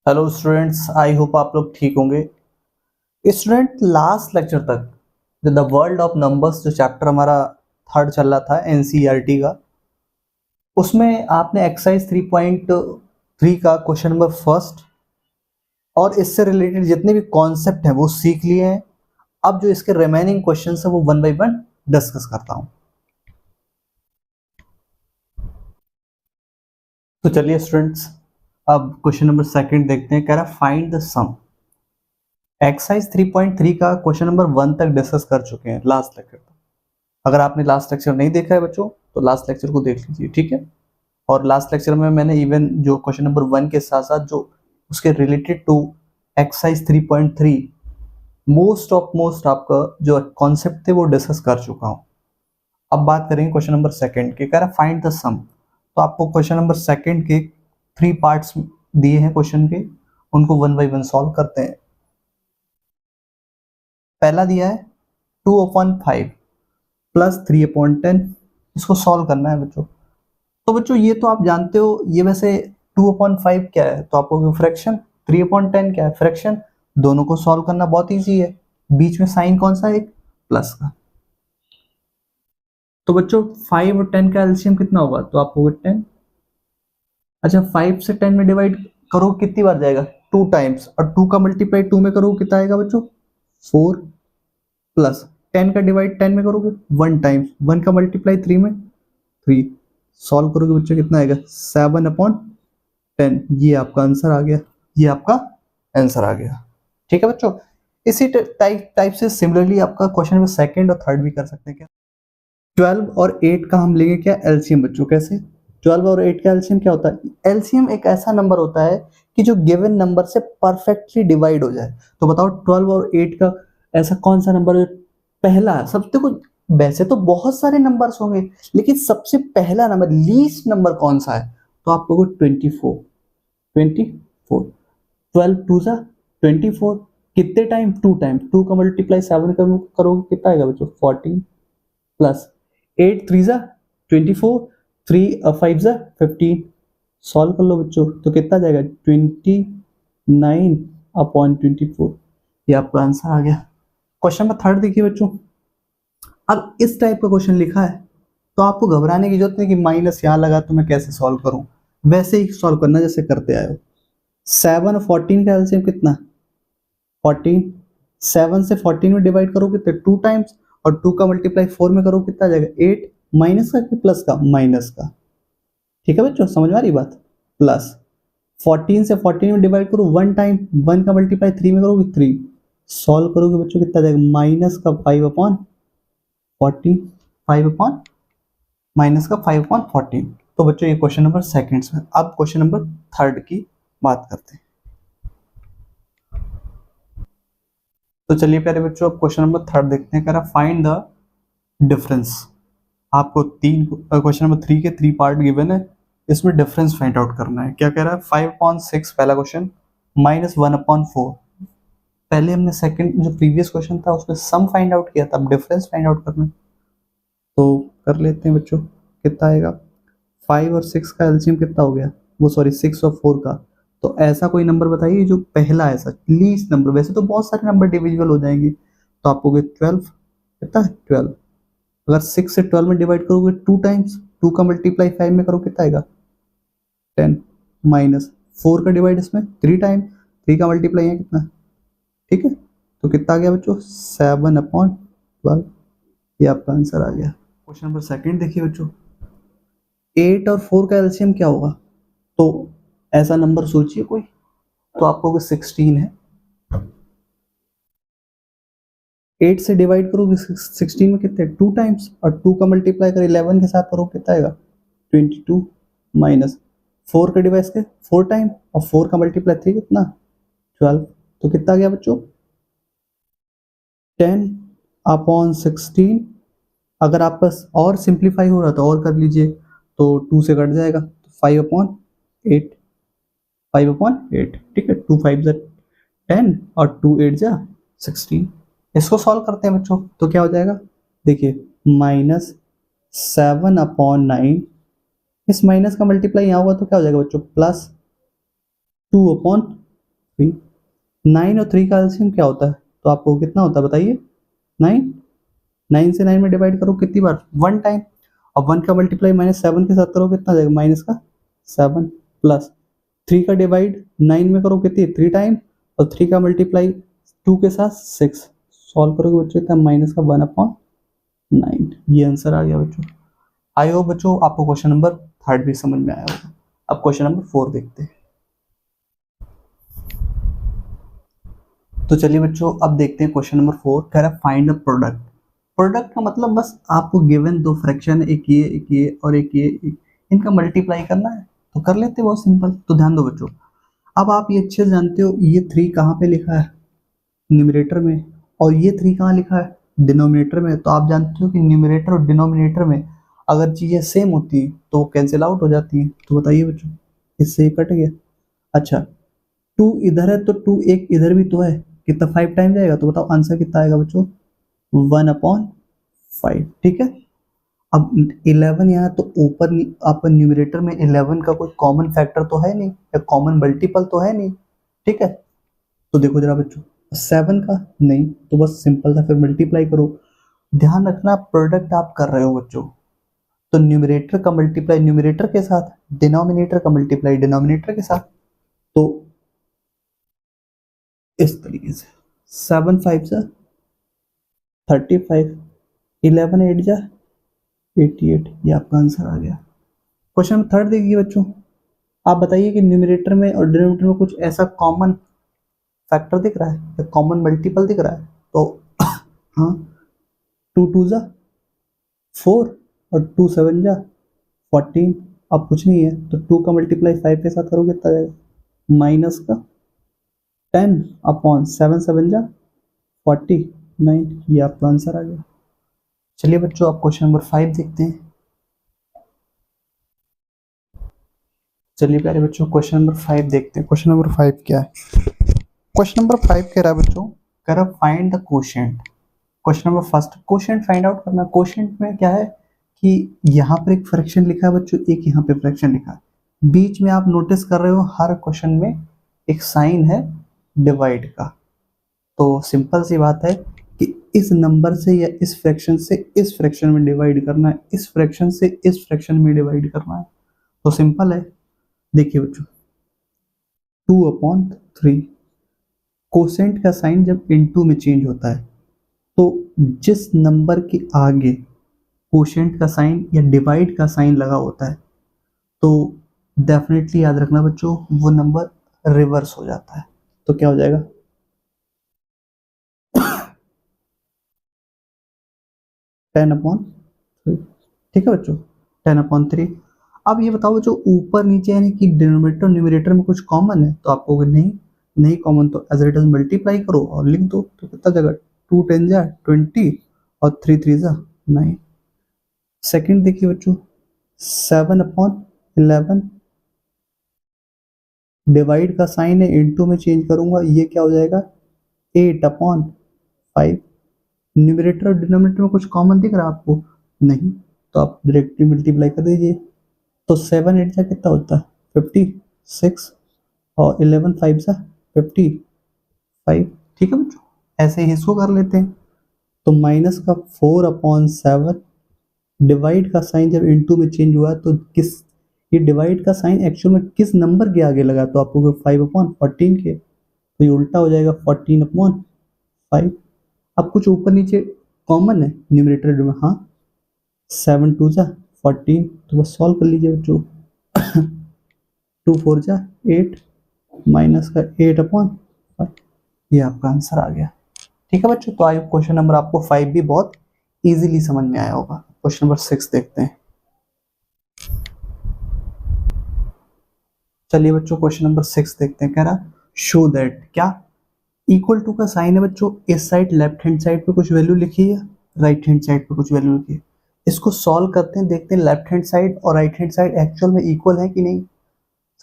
Hello students, I hope आप लोग ठीक होंगे। स्टूडेंट, लास्ट लेक्चर तक जो द वर्ल्ड ऑफ नंबर्स जो चैप्टर हमारा थर्ड चल रहा था एनसीईआरटी का, उसमें आपने एक्सरसाइज 3.3 का क्वेश्चन नंबर फर्स्ट और इससे रिलेटेड जितने भी कॉन्सेप्ट हैं वो सीख लिए हैं। अब जो इसके रिमेनिंग क्वेश्चन है वो वन बाय वन डिस्कस करता हूँ। तो चलिए स्टूडेंट्स, अब क्वेश्चन नंबर सेकंड देखते हैं। कह रहा फाइंड द सम। एक्सरसाइज 3.3 का क्वेश्चन नंबर 1 तक डिस्कस कर चुके हैं लास्ट लेक्चर तक। अगर आपने लास्ट लेक्चर नहीं देखा है बच्चों, तो लास्ट लेक्चर को देख लीजिए, ठीक है। और लास्ट लेक्चर में मैंने इवन जो क्वेश्चन नंबर 1 के साथ साथ जो उसके रिलेटेड टू एक्सरसाइज 3.3 मोस्ट आपका जो कॉन्सेप्ट थे वो डिस्कस कर चुका हूँ। अब बात करेंगे क्वेश्चन नंबर सेकंड के। कह रहा फाइंड द सम। तो आपको क्वेश्चन नंबर सेकंड के 3 पार्ट्स दिए हैं क्वेश्चन के, उनको वन बाय वन सॉल्व करते हैं। पहला दिया है 2/5 प्लस 3/10। इसको सॉल्व करना है बच्चों। तो बच्चों ये तो आप जानते हो, ये वैसे 2/5 क्या है तो आपको फ्रैक्शन, 3/10 क्या है फ्रैक्शन। दोनों को सॉल्व करना बहुत इजी है। बीच में साइन कौन सा है, एक प्लस का। तो बच्चों 5 और 10 का एलसीएम कितना होगा, तो आपको 10। अच्छा, 5 से 10 में डिवाइड करो कितनी बार जाएगा, 2 टाइम्स। और 2 का मल्टीप्लाई 2 में करो कितना आएगा बच्चों, 4। प्लस 10 का डिवाइड 10 में करोगे 1 टाइम्स, 1 का मल्टीप्लाई 3 में 3। सॉल्व करोगे बच्चों कितना आएगा, 7/10। ये आपका आंसर आ गया, ये आपका आंसर आ गया। ठीक है बच्चों। इसी टाइप से सिमिलरली आपका क्वेश्चन नंबर सेकंड और थर्ड भी कर सकते हैं। क्या 12 और 8 का हम लेंगे क्या एलसीएम बच्चों, कैसे 12 और 8 का एलसीएम क्या होता है। एलसीएम एक ऐसा नंबर होता है कि जो गिवन नंबर से परफेक्टली डिवाइड हो जाए। तो बताओ 12 और 8 का ऐसा कौन सा नंबर है पहला, सबसे कुछ। वैसे तो बहुत सारे नंबर्स होंगे, लेकिन सबसे पहला नंबर, लीस्ट नंबर कौन सा है, तो आपको 24। 24, 12 टू सा 24। कितने टाइम, 2 टाइम। 2 का मल्टीप्लाई 7 करोगे कितना आएगा बच्चों, 14। प्लस 8 3 सा 24, 3 5 सा 15। सॉल्व कर लो बच्चों, तो कितना जाएगा 29/24। ये आपका आंसर आ गया। क्वेश्चन नंबर थर्ड देखिए बच्चों। अब इस टाइप का क्वेश्चन लिखा है तो आपको घबराने की जरूरत नहीं कि माइनस यहाँ लगा तो मैं कैसे सॉल्व करूं। वैसे ही सॉल्व करना जैसे करते आए हो। 7 और 14 का एलसीएम कितना, 14। 7 से 14 में डिवाइड करो कितने, 2 टाइम्स। और 2 का मल्टीप्लाई 4 में करो कितना आ जाएगा, 8। माइनस का कि प्लस का, माइनस का। ठीक है बच्चों, समझ में आ रही बात। प्लस 14 से 14 में डिवाइड करो 1 टाइम, 1 का मल्टीप्लाई 3 में करोगे 3। सॉल्व करोगे बच्चों कितना आ जाएगा, माइनस का 5/14। 5 माइनस का 5/14। तो बच्चों ये क्वेश्चन नंबर सेकंड में। अब क्वेश्चन नंबर थर्ड की बात करते हैं। तो चलिए प्यारे बच्चों, अब क्वेश्चन नंबर थर्ड देखते हैं। कह रहा फाइंड द डिफरेंस। आपको तीन क्वेश्चन नंबर 3 के 3 पार्ट गिवन है, इसमें डिफरेंस फाइंड आउट करना है। क्या कह रहा है, 5/6 पहला क्वेश्चन माइनस 1/4। पहले हमने सेकंड जो प्रीवियस क्वेश्चन था उसमें सम फाइंड आउट किया था, अब डिफरेंस फाइंड आउट करना है। तो कर लेते हैं बच्चों, कितना आएगा, 5 और 6 का एलसीएम कितना हो गया, वो सॉरी 6 और 4 का। तो ऐसा कोई नंबर बताइए जो पहला ऐसा लीस्ट नंबर। वैसे तो बहुत सारे नंबर डिविजिबल हो जाएंगे, तो आपको 12 कितना है, 12। अगर 6 से 12 में डिवाइड करोगे 2 टाइम्स, 2 का मल्टीप्लाई 5 में करो कितना आएगा, 10। माइनस 4 का डिवाइड इसमें 3 टाइम, 3 का मल्टीप्लाई है कितना, ठीक है। तो कितना आ गया बच्चों, 7/12। ये आपका आंसर आ गया। क्वेश्चन नंबर सेकंड देखिए बच्चों। 8 और 4 का एलसीएम क्या होगा, तो ऐसा नंबर सोचिए कोई। तो आपको 16 है, 8 से डिवाइड करोगे 16 में कितने, 2 टाइम्स। और 2 का मल्टीप्लाई कर 11 के साथ करो कितना आएगा, 22। माइनस 4 का डिवाइस के 4 टाइम, और 4 का मल्टीप्लाई 3 कितना, 12। तो कितना आ गया बच्चों, 10/16। अगर आप बस और सिंप्लीफाई हो रहा तो और कर लीजिए, तो 2 से कट जाएगा, तो 5/8। 5/8, ठीक है। 2 5 10 और 2 8 16। इसको सॉल्व करते हैं बच्चों, तो क्या हो जाएगा, देखिए -7/9। इस माइनस का मल्टीप्लाई यहाँ होगा तो क्या हो जाएगा बच्चों, प्लस 2/, 3। 9 और 3 का एलसीएम क्या होता है, तो आपको कितना होता है बताइए, 9। 9 से 9 में डिवाइड करो कितनी बार, 1 टाइम। अब 1 का मल्टीप्लाई -7 के साथ करो कितना आ जाएगा, माइनस का 7 प्लस 3 का डिवाइड 9 में करो कितनी, 3 टाइम, और 3 का मल्टीप्लाई 2 के साथ 6। सॉल्व करोगे बच्चों इतना माइनस का 1/9। ये आंसर आ गया बच्चों। आई होप बच्चों आपको क्वेश्चन नंबर 3 भी समझ में आया होगा। अब क्वेश्चन नंबर 4 देखते हैं। तो चलिए बच्चों अब देखते हैं क्वेश्चन नंबर 4, कह रहा है फाइंड द प्रोडक्ट। प्रोडक्ट का मतलब बस आपको गिवन दो फ्रैक्शन, एक ये और एक ये, इनका मल्टीप्लाई करना है, तो कर लेते हैं, बहुत सिंपल। तो ध्यान दो बच्चों, अब आप ये अच्छे से जानते हो ये 3 कहाँ पे लिखा है, न्यूमरेटर में, और ये 3 कहाँ लिखा है, डिनोमिनेटर में। तो आप जानते हो कि न्यूमरेटर और डिनोमिनेटर में अगर चीजें सेम होती हैं तो वो कैंसिल आउट हो जाती हैं। तो बताइए बच्चों, इससे ये कट गया। अच्छा, 2 इधर है तो 2 एक इधर भी तो है, कितना 5 टाइम जाएगा, तो बताओ आंसर कितना आएगा बच्चों, 1/5। ठीक है। अब 11 यहाँ तो ऊपर आप न्यूमरेटर में 11 का कोई कॉमन फैक्टर तो है नहीं, या कॉमन मल्टीपल तो है नहीं। ठीक है, तो देखो जरा बच्चों, 7 का नहीं, तो बस सिंपल सा फिर मल्टीप्लाई करो। ध्यान रखना प्रोडक्ट आप कर रहे हो बच्चों, तो न्यूमरेटर का मल्टीप्लाई न्यूमरेटर के साथ, डिनोमिनेटर का मल्टीप्लाई डिनोमिनेटर के साथ। तो इस तरीके से 7 5 जा 35, 11 8 जा 88, ये आपका आंसर आ गया। क्वेश्चन नंबर 3 देखिए बच्चों, आप बताइए कि न्यूमरेटर में और डिनोमिनेटर में कुछ ऐसा कॉमन फैक्टर दिख रहा है या कॉमन मल्टीपल दिख रहा है, तो हाँ, 2 2 जा 4 और 2 7 जा 14। अब कुछ नहीं है तो 2 का मल्टीप्लाई 5 के साथ करोगे कितना जाएगा, माइनस का 10/7 7 जा 49, ये आपका आंसर आ गया। चलिए बच्चों अब क्वेश्चन नंबर 5 देखते हैं। चलिए प्यारे बच्चों क्वेश्चन नंबर 5 देखते हैं। क्वेश्चन नंबर 5 क्या है, क्वेश्चन नंबर 5 कह रहा है बच्चों, कह रहा find the quotient. Question number first, quotient find out करना। कोशेंट में क्या है कि यहाँ पर एक फ्रैक्शन लिखा है बच्चों, एक यहाँ पे फ्रैक्शन लिखा है, बीच में आप नोटिस कर रहे हो हर क्वेश्चन में एक साइन है डिवाइड का। तो सिंपल सी बात है कि इस नंबर से या इस फ्रैक्शन से इस फ्रैक्शन में डिवाइड करना है, इस फ्रैक्शन से इस फ्रैक्शन में डिवाइड करना है। तो सिंपल है, देखिए बच्चों 2/3। कोसेंट का साइन जब इनटू में चेंज होता है तो जिस नंबर के आगे कोशेंट का साइन या डिवाइड का साइन लगा होता है तो डेफिनेटली याद रखना बच्चों वो नंबर रिवर्स हो जाता है। तो क्या हो जाएगा, 10/3। ठीक है बच्चों, 10/3। अब ये बताओ जो ऊपर नीचे यानी कि डिनोमिनेटर न्यूमरेटर में कुछ कॉमन है, तो आपको नहीं नहीं कॉमन तो एज इट इज मल्टीप्लाई करो और लिख दो। तो कितना जगह 2 10 जा 20 और 3 3 जा 9। सेकंड देखिए बच्चों, 7/11 डिवाइड का साइन है इनटू में चेंज करूंगा, ये क्या हो जाएगा 8/5। न्यूमरेटर और डिनोमिनेटर में कुछ कॉमन दिख रहा है आपको, नहीं, तो आप डायरेक्टली मल्टीप्लाई कर दीजिए। तो 7 8 जा कितना होता है 56 और 11 5 जा 55। ठीक है बच्चों, ऐसे ही इसको कर लेते हैं। तो माइनस का 4/7 डिवाइड का साइन जब इनटू में चेंज हुआ तो किस, ये डिवाइड का साइन एक्चुअल में किस नंबर के आगे लगा, तो आपको 5/14 के, तो ये उल्टा हो जाएगा 14/5। अब कुछ ऊपर नीचे कॉमन है न्यूमरेटर में, हाँ 7 2 जा 14, तो बस सॉल्व कर लीजिए बच्चों 2 4 जा 8 माइनस का 8/5, ये आपका आंसर आ गया। ठीक है बच्चों, तो आई क्वेश्चन नंबर आपको 5 भी बहुत इजीली समझ में आया होगा। क्वेश्चन नंबर 6 देखते हैं। चलिए बच्चों क्वेश्चन नंबर 6 देखते हैं, कह रहा शो दैट, क्या इक्वल टू का साइन है बच्चों, इस साइड लेफ्ट हैंड साइड पे कुछ वैल्यू लिखी है, राइट हैंड साइड पे कुछ वैल्यू लिखी है। इसको सॉल्व करते हैं, देखते हैं लेफ्ट हैंड साइड और राइट हैंड साइड एक्चुअल में इक्वल है कि नहीं।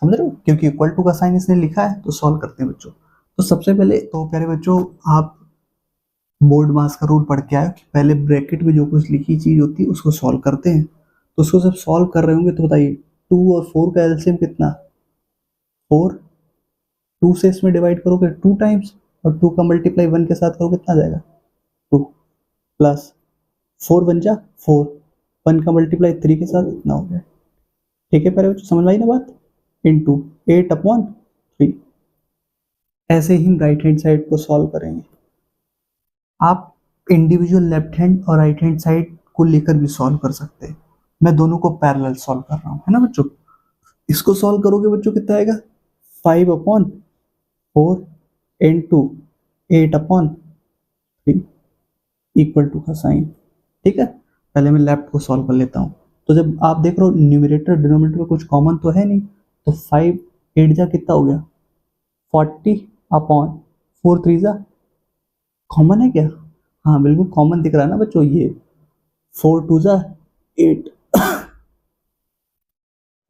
समझ रहे हो, क्योंकि इक्वल टू का साइन इसने लिखा है, तो सॉल्व करते हैं बच्चों। तो सबसे पहले तो प्यारे बच्चों आप बोर्ड मास का रूल पढ़ के आए कि पहले ब्रैकेट में जो कुछ लिखी चीज होती है उसको सॉल्व करते हैं। तो उसको जब सॉल्व कर रहे होंगे तो बताइए 2 और 4 का एलसीएम कितना, 4, 2 से इसमें डिवाइड करोगे 2 टाइम्स, और 2 का मल्टीप्लाई 1 के साथ करोगे कितना आ जाएगा 2, प्लस 4 बन जा 4, 1 का मल्टीप्लाई 3 के साथ इतना हो गया। ठीक है प्यारे बच्चों, समझ में आई ना बात, इंटू 8/3। ऐसे ही हम राइट हैंड साइड को सॉल्व करेंगे। आप इंडिविजुअल लेफ्ट हैंड और राइट हैंड साइड को लेकर भी सॉल्व कर सकते हैं, मैं दोनों को पैरेलल सॉल्व कर रहा हूँ, है ना बच्चों। इसको सॉल्व करोगे बच्चों कितना आएगा 5/4 इंटू 8/3 इक्वल टू का साइन। ठीक है, पहले मैं लेफ्ट को सॉल्व कर लेता हूँ। तो जब आप देख रहे हो न्यूमरेटर डिनोमिनेटर में कुछ कॉमन तो है नहीं, तो 5 8 जा कितना हो गया 40/4 3 जा कॉमन है क्या, हाँ बिल्कुल कॉमन दिख रहा है ना बच्चों, ये 4 2 जा 8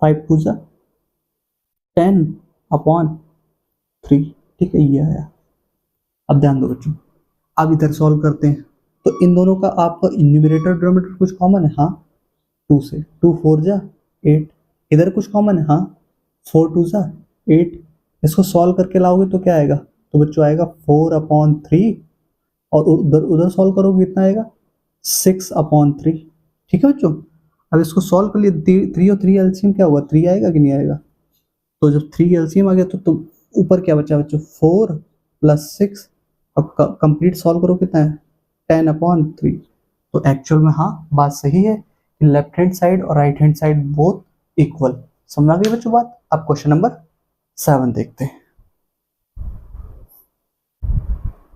5 2 जा 10/3। ठीक है, ये आया। अब ध्यान दो बच्चों, अब इधर सॉल्व करते हैं। तो इन दोनों का आपका न्यूमरेटर डिनोमिनेटर कुछ कॉमन है, हाँ 2 से 2 4 जा 8, इधर कुछ कॉमन है, हाँ 4 2 जा 8। इसको सॉल्व करके लाओगे तो क्या आएगा, तो बच्चों आएगा 4/3, और उधर उधर सॉल्व करोगे कितना आएगा 6/3। ठीक है बच्चों, अब इसको सॉल्व कर लिए, 3 और 3 एलसीएम क्या होगा 3 आएगा कि नहीं आएगा, तो जब 3 एलसीएम आ गया तो ऊपर क्या बचा बच्चों 4 + 6। अब कंप्लीट सॉल्व करो कितना है 10/3। तो एक्चुअल में हाँ बात सही है कि लेफ्ट हैंड साइड और right hand side both equal. समझ आ गई बच्चों बात। अब क्वेश्चन नंबर 7 देखते हैं।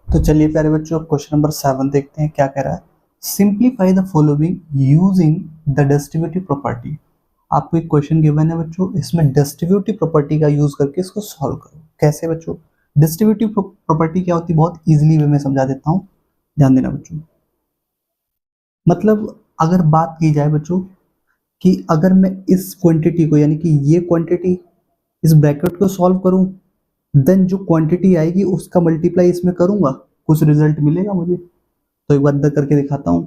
तो चलिए प्यारे बच्चों, अब क्वेश्चन नंबर 7 देखते हैं क्या कह रहा है। Simplify the following using the distributive property. आपको एक क्वेश्चन गिवन है बच्चों, इसमें डिस्ट्रीब्यूटिव प्रॉपर्टी का यूज करके इसको सॉल्व करो। कैसे बच्चों, डिस्ट्रीब्यूटिव प्रॉपर्टी क्या होती है, बहुत इजीली वे में समझा देता हूँ, ध्यान देना बच्चों। मतलब अगर बात की जाए बच्चों कि अगर मैं इस क्वांटिटी को, यानी कि ये क्वांटिटी इस ब्रैकेट को सॉल्व करूं, देन जो क्वांटिटी आएगी उसका मल्टीप्लाई इसमें करूंगा, कुछ रिजल्ट मिलेगा मुझे। तो एक बार इधर करके दिखाता हूं।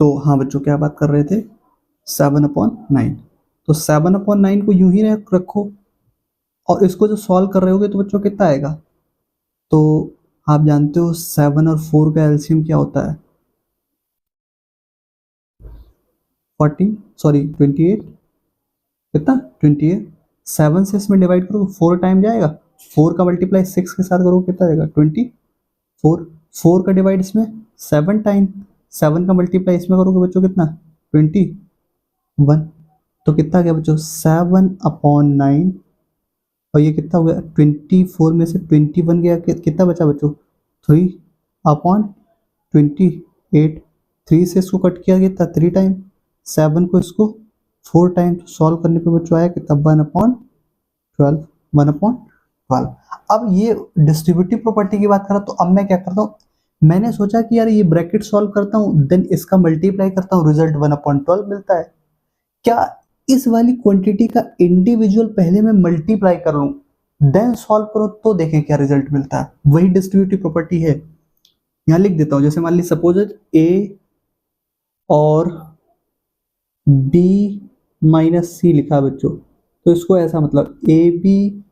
तो हाँ बच्चों, क्या बात कर रहे थे 7/9। तो 7/9 को यूं ही रखो, और इसको जो सॉल्व कर रहे होगे तो बच्चों कितना आएगा, तो आप जानते हो 7 और 4 का एलसीएम क्या होता है 28, कितना 28। 7 से इसमें डिवाइड करो 4 टाइम जाएगा, 4 का मल्टीप्लाई 6 के साथ करो कितना जाएगा 24। 4 का डिवाइड इसमें 7 टाइम, 7 का मल्टीप्लाई इसमें करोगे बच्चों कितना 21। तो कितना गया बच्चों 7/9, और ये कितना हो गया 24 में से 21 गया, कितना बचा बच्चों 3/28। 3 से इसको कट किया गया 3 टाइम, 7 को इसको 4 टाइम, सॉल्व करने पे बच्चों आया कितना 1/12। 1/12। अब ये डिस्ट्रीब्यूटिव प्रॉपर्टी की बात करा, तो अब मैं क्या करता हूँ, मैंने सोचा कि यार ये ब्रैकेट सॉल्व करता हूँ, देन इसका मल्टीप्लाई करता हूँ, रिजल्ट 1/12 मिलता है। क्या इस वाली क्वांटिटी का इंडिविजुअल पहले मैं मल्टीप्लाई कर लूं, देन सॉल्व करो तो देखें क्या रिजल्ट मिलता है, वही डिस्ट्रीब्यूटिव प्रॉपर्टी है। यहां लिख देता हूं, जैसे मान ली सपोज ए और बी माइनस सी लिखा बच्चों, तो इसको ऐसा मतलब ए बी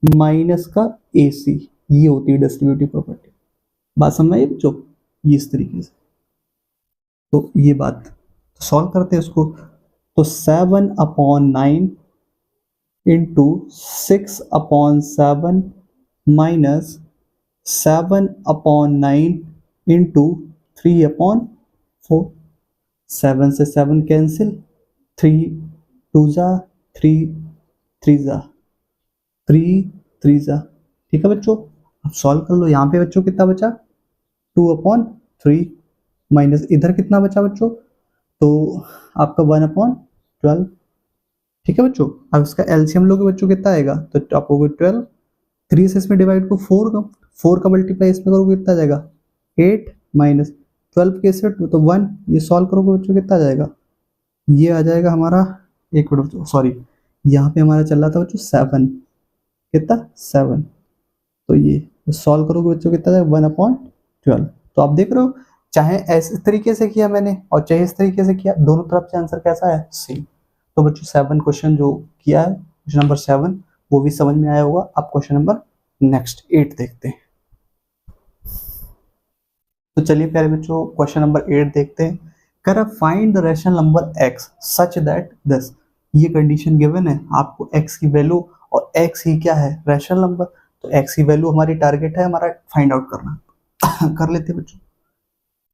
माइनस का ए सी, ये होती है डिस्ट्रीब्यूटिव प्रॉपर्टी। बात समझ आई बच्चों, ये इस तरीके से। तो ये बात सॉल्व करते हैं इसको, तो 7/9 इंटू 6/7 माइनस 7/9 इंटू 3/4। 7 से 7 कैंसिल, 3 2 जा 3 3 जा 3 जा। ठीक है बच्चों, अब सॉल्व कर लो। यहाँ पे बच्चों कितना बचा 2/3 माइनस इधर कितना बचा बच्चों, तो आपका 1/12। ठीक है बच्चों, अब इसका एलसीएम लोगे बच्चों कितना आएगा, तो आप लोगे 12। 3 से इसमें डिवाइड को 4 का मल्टीप्लाई इसमें करोगे कितना जाएगा 8 माइनस 12 के से तो 1। ये सॉल्व करोगे बच्चों कितना जाएगा, ये आ जाएगा हमारा, एक मिनट सॉरी, यहाँ पे हमारा चल रहा था बच्चों 7, कितना 7। तो ये सॉल्व करोगे बच्चों कितना जाएगा 1/12। तो आप देख रहे हो, चाहे ऐसे तरीके से किया मैंने और चाहे इस तरीके से किया, दोनों तरफ से आंसर कैसा है सेम। तो बच्चों 7 क्वेश्चन जो किया है, क्वेश्चन नंबर 7, वो भी समझ में आया होगा। अब क्वेश्चन नंबर नेक्स्ट 8 देखते हैं। तो चलिए प्यारे बच्चों क्वेश्चन नंबर 8 देखते हैं। कर find the rational number x such that this, ये कंडीशन गिवन है, आपको x की वैल्यू और x ही क्या है, रैशनल नंबर, तो x की वैल्यू हमारी टारगेट है हमारा फाइंड आउट करना। कर लेते हैं बच्चों।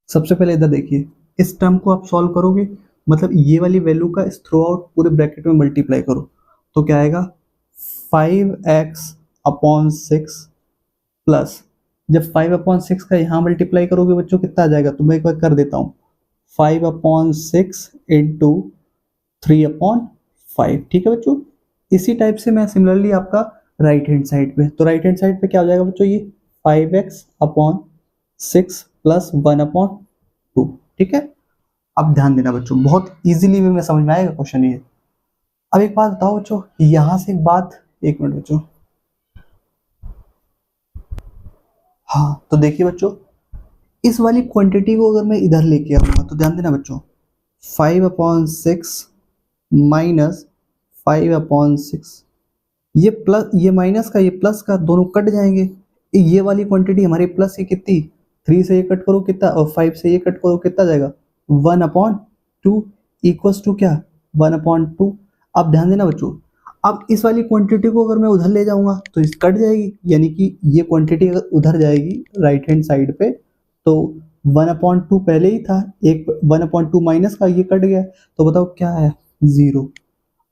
सबसे पहले इधर देखिए, इस टर्म को आप सॉल्व करोगे, मतलब ये वाली वैल्यू का इस थ्रू आउट पूरे ब्रैकेट में मल्टीप्लाई करो, तो क्या आएगा 5x/6 प्लस, जब 5/6 का यहाँ मल्टीप्लाई करोगे बच्चों कितना आ जाएगा, तो मैं एक बार कर देता हूँ, 5/6 इंटू 3/5, ठीक है बच्चों। इसी टाइप से मैं सिमिलरली आपका राइट हैंड साइड पे, तो राइट हैंड साइड पे क्या हो जाएगा बच्चों, ये 5x/6 प्लस 1/2, ठीक है। अब ध्यान देना बच्चों, बहुत इजीली वे में समझ में आएगा क्वेश्चन ये। अब एक बात बताओ बच्चों, यहां से एक बात, एक मिनट बच्चों, हाँ तो देखिए बच्चों, इस वाली क्वांटिटी को अगर मैं इधर लेके आऊंगा तो ध्यान देना बच्चों, 5/6 माइनस 5/6, ये प्लस, ये माइनस का ये प्लस का दोनों कट जाएंगे, ये वाली क्वांटिटी हमारी प्लस की कितनी, 3 से ये कट करो कितना, और 5 से ये कट करो कितना जाएगा, 1/2 इक्वल्स टू क्या, 1/2। अब ध्यान देना बच्चों, अब इस वाली क्वांटिटी को अगर मैं उधर ले जाऊंगा तो इस कट जाएगी, यानी कि ये क्वांटिटी अगर उधर जाएगी राइट हैंड साइड पे, तो 1/2 पहले ही था, एक 1/2 माइनस का ये कट गया, तो बताओ क्या है, 0।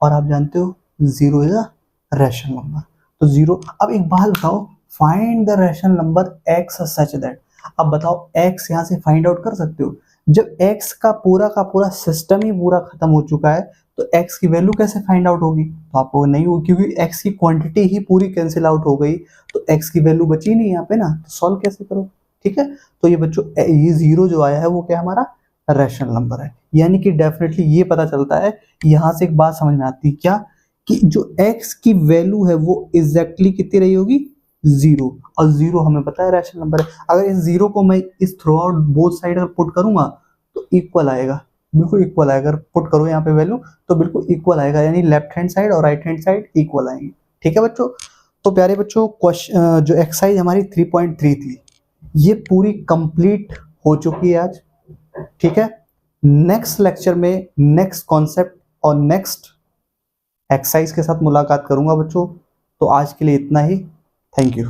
और आप जानते हो 0 इज अ रैशनल नंबर, तो 0। अब एक बात बताओ, find the rational number x such that, अब बताओ x यहाँ से फाइंड आउट कर सकते हो, जब x का पूरा सिस्टम ही पूरा खत्म हो चुका है, तो x की वैल्यू कैसे फाइंड आउट होगी, तो आपको नहीं होगी, क्योंकि x की क्वांटिटी ही पूरी कैंसिल आउट हो गई, तो x की वैल्यू बची नहीं यहाँ पे ना, तो सॉल्व कैसे करो, ठीक है। तो ये बच्चों, ये 0 जो आया है वो क्या हमारा रैशनल नंबर है, यानी कि डेफिनेटली ये पता चलता है, यहाँ से एक बात समझ में आती है क्या, कि जो x की वैल्यू है वो एग्जैक्टली कितनी रही होगी, 0, और 0 हमें पता है रैशनल नंबर है। अगर इस 0 को मैं इस थ्रू आउट बोथ साइड अगर पुट करूंगा तो इक्वल आएगा, बिल्कुल इक्वल आएगा, अगर पुट करो यहाँ पे वैल्यू तो बिल्कुल इक्वल आएगा, यानी लेफ्ट हैंड साइड और राइट हैंड साइड इक्वल आएंगे, ठीक है बच्चों। तो प्यारे बच्चों, क्वेश्चन जो एक्सरसाइज हमारी 3.3 थी ये पूरी कंप्लीट हो चुकी है आज, ठीक है। नेक्स्ट लेक्चर में नेक्स्ट कॉन्सेप्ट और नेक्स्ट एक्सरसाइज के साथ मुलाकात करूंगा बच्चों, तो आज के लिए इतना ही, थैंक यू।